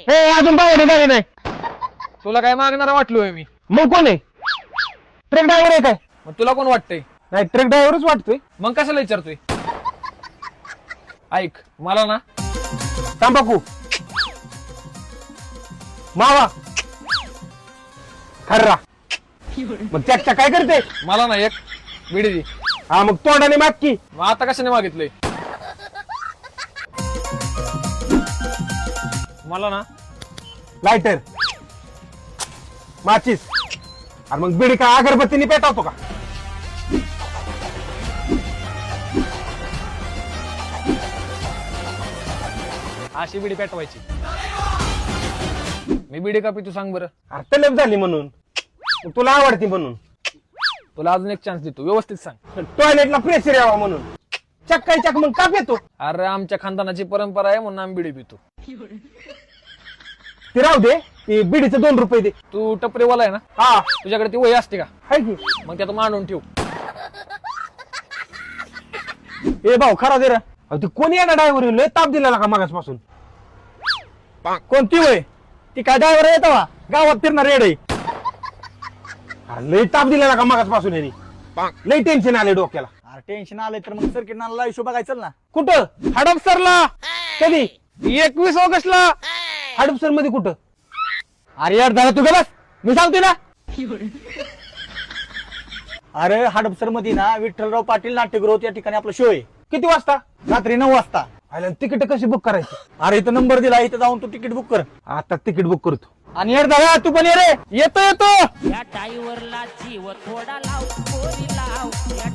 अजून बाहेर निघाली नाही. तुला काय मागणार वाटलोय मी? मग कोण आहे? ट्रक ड्रायव्हर आहे काय? मग तुला कोण वाटतंय? नाही, ट्रक ड्रायव्हरच वाटतोय. मग कशाला विचारतोय? ऐक, मला ना तंबाखू, मावा, खर्रा. मग त्याच्या काय करते? मला ना एक बिडी दे. हा, मग तोंडाने माग की. मग आता कशाने मागितलंय? मला ना लायटर, माचीस. अरे मग बिडी का अगरबत्तीने पेटावतो का? अशी बिडी पेटवायची. मी बिडी का पितो सांग बरं? अरे तलब झाली म्हणून, मग तुला आवडती म्हणून. तुला अजून एक चान्स देतो, व्यवस्थित सांग. टॉयलेटला प्रेशर यावा म्हणून. चक्काई चक मग का पितो? अरे आमच्या खानदानाची परंपरा आहे म्हणून आम्ही बिडी पितो. ते राहू दे, ते बिडीचे 2 रुपये दे. तू टपरेवाला आहे ना? हा, तुझ्याकडे ती वही असते का? हाय की. मग त्यात मांडून ठेव. ए भाऊ, खरा दे रे. अहो, ती कोणी येणार ड्रायव्हर? लय ताप दिला का मागासपासून? कोणती वय? ती काय ड्रायव्हर येतो गावात फिरणार रेड आहे. अरे लय ताप दिलेला का मागासपासून यांनी. लय टेन्शन आले डोक्याला. अरे टेन्शन आलंय तर मग सर्किट नाला इशू बघायचं ना. कुठं? हडपसरला. कधी? 21 ऑगस्टला. हडपसर मध्ये कुठं? अरे यार झाला तू बस, मी सांगतोय ना. अरे हडपसर मध्ये ना विठ्ठलराव पाटील नाट्यगृह या ठिकाणी आपला शो आहे. किती वाजता? रात्री 9 वाजता. आयला तिकीट कशी बुक करायची? अरे इथं नंबर दिला, इथं जाऊन तू तिकीट बुक कर. आता तिकीट बुक करतो. आणि यार दादा तू पण ये रे. येतो. या टाईवरला जीव थोडा लाव पोरी लाव या